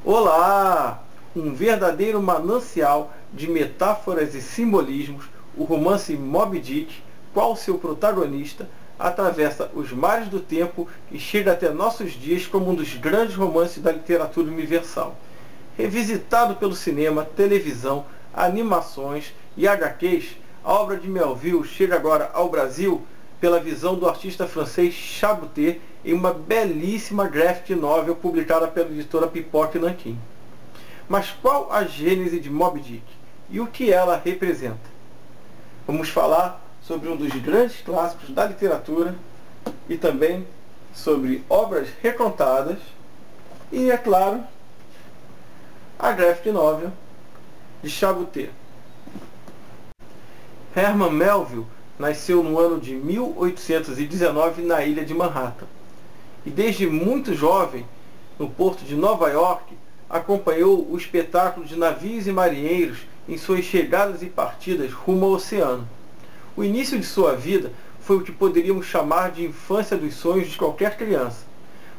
Olá! Um verdadeiro manancial de metáforas e simbolismos, o romance Moby Dick, qual seu protagonista, atravessa os mares do tempo e chega até nossos dias como um dos grandes romances da literatura universal. Revisitado pelo cinema, televisão, animações e HQs, a obra de Melville chega agora ao Brasil pela visão do artista francês Chaboté em uma belíssima graphic novel publicada pela editora Pipoca e Nanquim. Mas qual a gênese de Moby Dick e o que ela representa? Vamos falar sobre um dos grandes clássicos da literatura e também sobre obras recontadas e, é claro, a graphic novel de Chaboté. Herman Melville nasceu no ano de 1819 na ilha de Manhattan. E desde muito jovem, no porto de Nova York, acompanhou o espetáculo de navios e marinheiros em suas chegadas e partidas rumo ao oceano. O início de sua vida foi o que poderíamos chamar de infância dos sonhos de qualquer criança.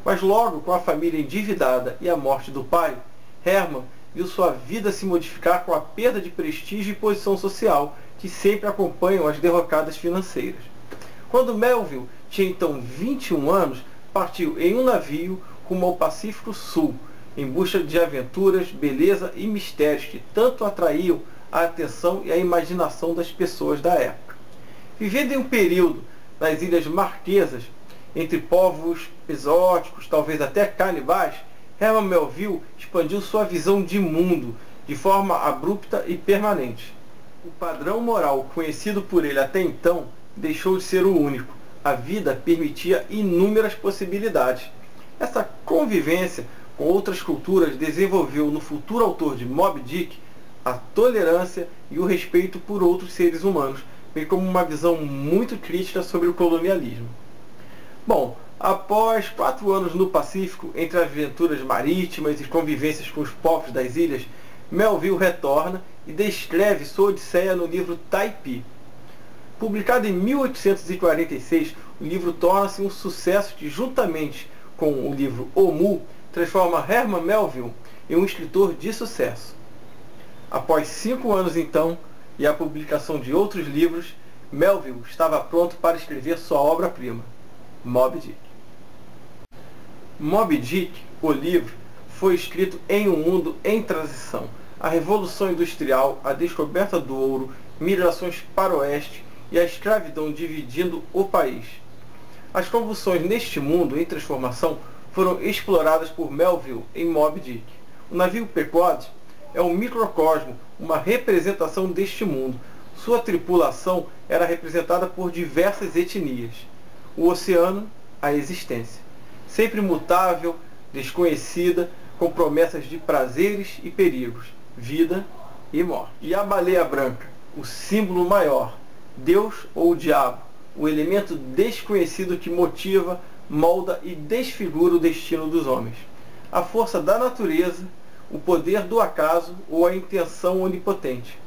Mas logo, com a família endividada e a morte do pai, Herman viu sua vida se modificar com a perda de prestígio e posição social, que sempre acompanham as derrocadas financeiras. Quando Melville tinha então 21 anos, partiu em um navio rumo ao Pacífico Sul, em busca de aventuras, beleza e mistérios que tanto atraíam a atenção e a imaginação das pessoas da época. Vivendo em um período nas Ilhas Marquesas, entre povos exóticos, talvez até canibais, Herman Melville expandiu sua visão de mundo de forma abrupta e permanente. O padrão moral conhecido por ele até então deixou de ser o único. A vida permitia inúmeras possibilidades. Essa convivência com outras culturas desenvolveu no futuro autor de Moby Dick a tolerância e o respeito por outros seres humanos, bem como uma visão muito crítica sobre o colonialismo. Bom, após 4 anos no Pacífico, entre aventuras marítimas e convivências com os povos das ilhas, Melville retorna e descreve sua odisseia no livro Typee. Publicado em 1846, o livro torna-se um sucesso que, juntamente com o livro O Mu, transforma Herman Melville em um escritor de sucesso. Após 5 anos então, e a publicação de outros livros, Melville estava pronto para escrever sua obra-prima, Moby Dick. Moby Dick, o livro, foi escrito em um mundo em transição. A Revolução Industrial, a descoberta do ouro, migrações para o oeste e a escravidão dividindo o país. As convulsões neste mundo em transformação foram exploradas por Melville em Moby Dick. O navio Pequod é um microcosmo, uma representação deste mundo. Sua tripulação era representada por diversas etnias. O oceano, a existência. Sempre mutável, desconhecida, com promessas de prazeres e perigos, vida e morte. E a baleia branca, o símbolo maior, Deus ou o diabo, o elemento desconhecido que motiva, molda e desfigura o destino dos homens. A força da natureza, o poder do acaso ou a intenção onipotente.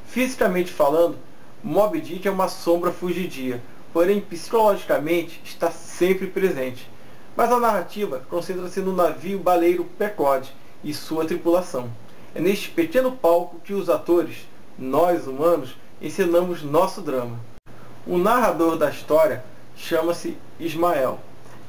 Fisicamente falando, Moby Dick é uma sombra fugidia, porém psicologicamente está sempre presente. Mas a narrativa concentra-se no navio baleiro Pequod e sua tripulação. É neste pequeno palco que os atores, nós humanos, encenamos nosso drama. O narrador da história chama-se Ismael,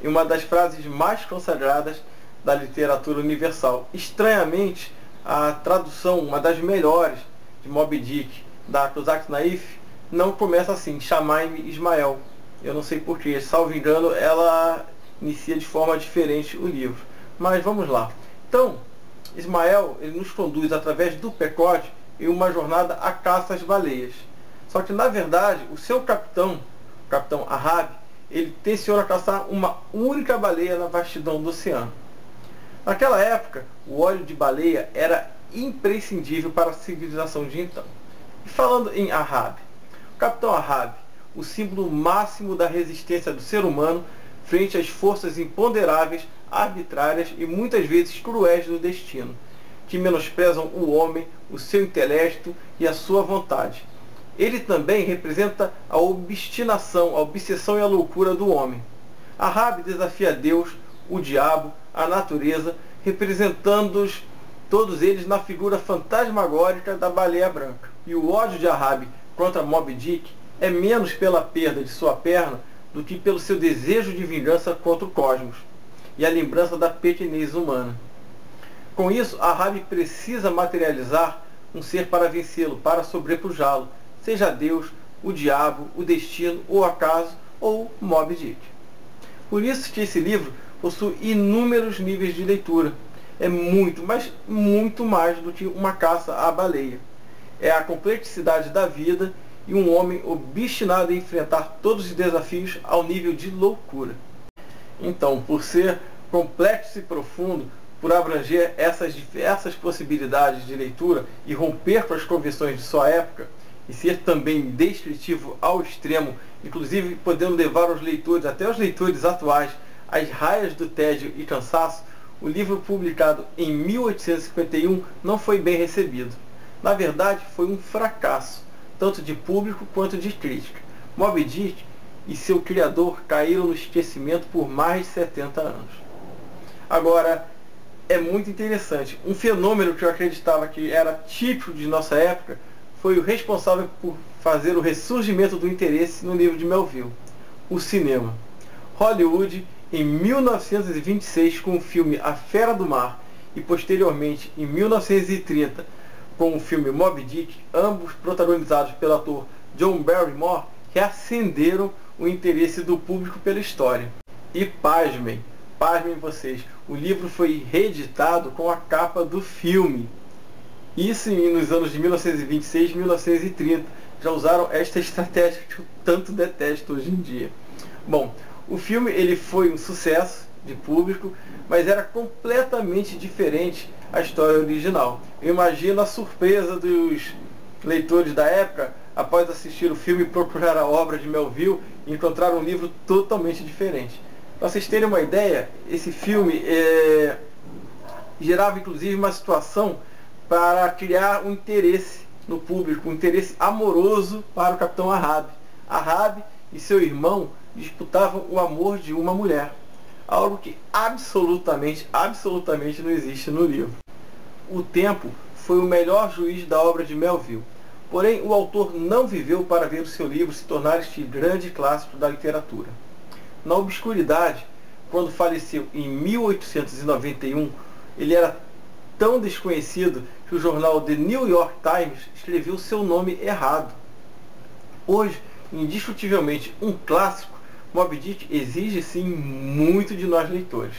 e uma das frases mais consagradas da literatura universal. Estranhamente, a tradução, uma das melhores, de Moby Dick, da Kozak Naif, não começa assim, chamai-me Ismael. Eu não sei porquê, salvo engano, ela inicia de forma diferente o livro. Mas vamos lá. Então, Ismael, ele nos conduz através do Pequod em uma jornada à caça às baleias. Só que, na verdade, o seu capitão, o capitão Ahab, ele tenciona caçar uma única baleia na vastidão do oceano. Naquela época, o óleo de baleia era imprescindível para a civilização de então. E falando em Ahab, o capitão Ahab, o símbolo máximo da resistência do ser humano frente às forças imponderáveis, arbitrárias e muitas vezes cruéis do destino, que menosprezam o homem, o seu intelecto e a sua vontade. Ele também representa a obstinação, a obsessão e a loucura do homem. Ahab desafia Deus, o diabo, a natureza, representando-os todos eles na figura fantasmagórica da baleia branca. E o ódio de Ahab contra Moby Dick é menos pela perda de sua perna do que pelo seu desejo de vingança contra o cosmos e a lembrança da pequenez humana. Com isso, Ahab precisa materializar um ser para vencê-lo, para sobrepujá-lo, seja Deus, o diabo, o destino, o acaso ou Moby Dick. Por isso que esse livro possui inúmeros níveis de leitura. É muito, mas muito mais do que uma caça à baleia. É a complexidade da vida e um homem obstinado em enfrentar todos os desafios ao nível de loucura. Então, por ser complexo e profundo, por abranger essas diversas possibilidades de leitura e romper com as convenções de sua época, e ser também descritivo ao extremo, inclusive podendo levar os leitores, até os leitores atuais, às raias do tédio e cansaço, o livro publicado em 1851 não foi bem recebido. Na verdade, foi um fracasso, tanto de público quanto de crítica. Moby Dick e seu criador caíram no esquecimento por mais de 70 anos. Agora, é muito interessante. Um fenômeno que eu acreditava que era típico de nossa época foi o responsável por fazer o ressurgimento do interesse no livro de Melville, o cinema. Hollywood, em 1926, com o filme A Fera do Mar, e posteriormente, em 1930, com o filme Moby Dick, ambos protagonizados pelo ator John Barrymore, reacenderam o interesse do público pela história. E pasmem vocês, o livro foi reeditado com a capa do filme. Isso nos anos de 1926 e 1930. Já usaram esta estratégia que eu tanto detesto hoje em dia. Bom, o filme ele foi um sucesso de público, mas era completamente diferente a história original. Eu imagino a surpresa dos leitores da época após assistir o filme e procurar a obra de Melville e encontrar um livro totalmente diferente. Para vocês terem uma ideia, esse filme gerava inclusive uma situação para criar um interesse no público, um interesse amoroso para o Capitão Ahab. Ahab e seu irmão disputavam o amor de uma mulher, algo que absolutamente não existe no livro. O tempo foi o melhor juiz da obra de Melville, porém o autor não viveu para ver o seu livro se tornar este grande clássico da literatura. Na obscuridade, quando faleceu em 1891, ele era tão desconhecido que o jornal The New York Times escreveu seu nome errado. Hoje, indiscutivelmente um clássico, Moby Dick exige sim muito de nós leitores.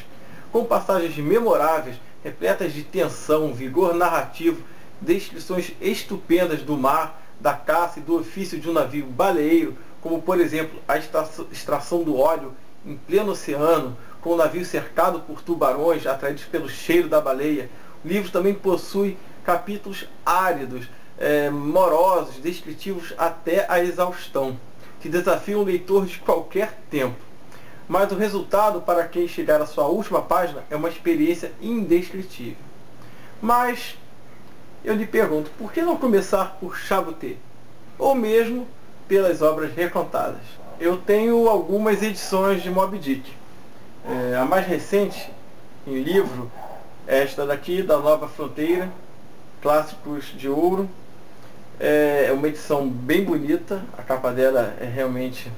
Com passagens memoráveis, repletas de tensão, vigor narrativo, descrições estupendas do mar, da caça e do ofício de um navio baleeiro, como por exemplo a extração do óleo em pleno oceano, com o navio cercado por tubarões atraídos pelo cheiro da baleia. O livro também possui capítulos áridos, morosos, descritivos até a exaustão, que desafiam o leitor de qualquer tempo. Mas o resultado para quem chegar à sua última página é uma experiência indescritível. Mas eu lhe pergunto, por que não começar por Chaboté? Ou mesmo pelas obras recontadas? Eu tenho algumas edições de Moby Dick. A mais recente em livro é esta daqui, da Nova Fronteira, Clássicos de Ouro. É uma edição bem bonita, a capa dela é realmente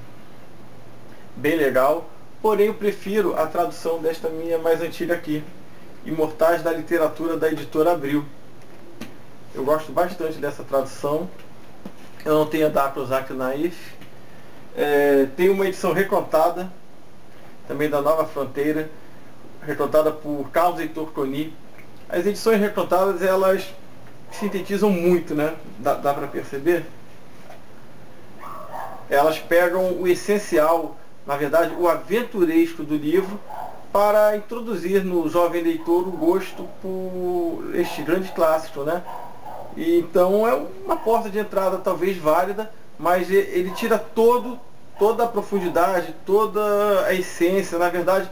bem legal, porém eu prefiro a tradução desta minha mais antiga aqui, Imortais da Literatura, da editora Abril. Eu gosto bastante dessa tradução. Eu não tenho a da Prozac Naif. Tem uma edição recontada, também da Nova Fronteira, recontada por Carlos Heitor Coni. As edições recontadas, elas sintetizam muito, né? Dá para perceber? Elas pegam o essencial, na verdade, o aventuresco do livro, para introduzir no jovem leitor o gosto por este grande clássico, né? E então é uma porta de entrada talvez válida, mas ele tira toda a profundidade, toda a essência. Na verdade,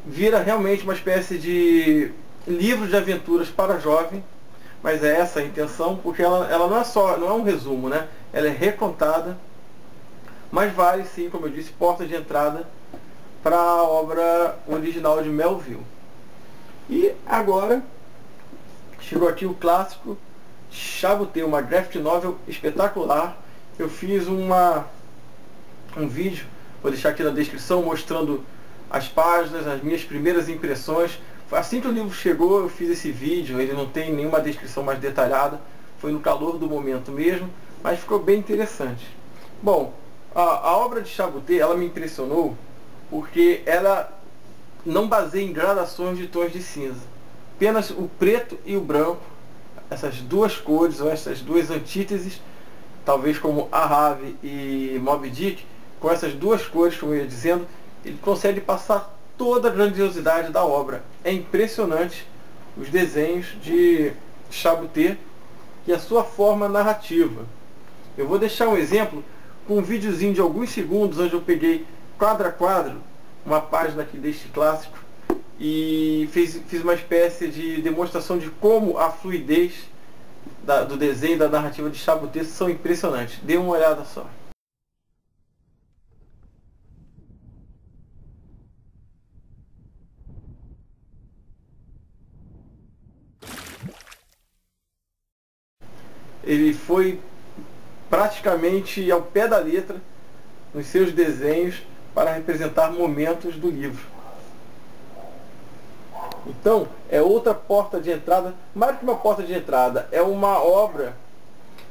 vira realmente uma espécie de livro de aventuras para jovem, mas é essa a intenção, porque ela não é um resumo, né? Ela é recontada, mas vale sim, como eu disse, porta de entrada para a obra original de Melville. E agora chegou aqui o clássico Chabutê, uma graphic novel espetacular. Eu fiz um vídeo, vou deixar aqui na descrição, mostrando as páginas, as minhas primeiras impressões. Assim que o livro chegou, eu fiz esse vídeo, ele não tem nenhuma descrição mais detalhada, foi no calor do momento mesmo, mas ficou bem interessante. Bom, a obra de Chabutê, ela me impressionou porque ela não baseia em gradações de tons de cinza. Apenas o preto e o branco, essas duas cores, ou essas duas antíteses, talvez como Ahave e Moby Dick, com essas duas cores, como eu ia dizendo, ele consegue passar toda a grandiosidade da obra. É impressionante os desenhos de Chabutê e a sua forma narrativa. Eu vou deixar um exemplo com um videozinho de alguns segundos, onde eu peguei quadro a quadro uma página aqui deste clássico e fiz uma espécie de demonstração de como a fluidez do desenho e da narrativa de Chabutê são impressionantes. Dê uma olhada só. Ele foi praticamente ao pé da letra nos seus desenhos para representar momentos do livro. Então, é outra porta de entrada, mais que uma porta de entrada, é uma obra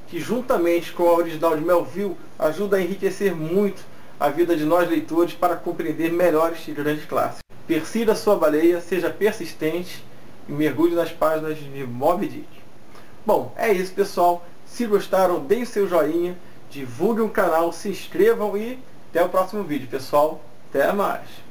que, juntamente com a original de Melville, ajuda a enriquecer muito a vida de nós leitores para compreender melhor este grande clássico. Persida sua baleia, seja persistente e mergulhe nas páginas de Moby Dick. Bom, é isso, pessoal. Se gostaram, deem o seu joinha, divulguem o canal, se inscrevam e até o próximo vídeo, pessoal. Até mais!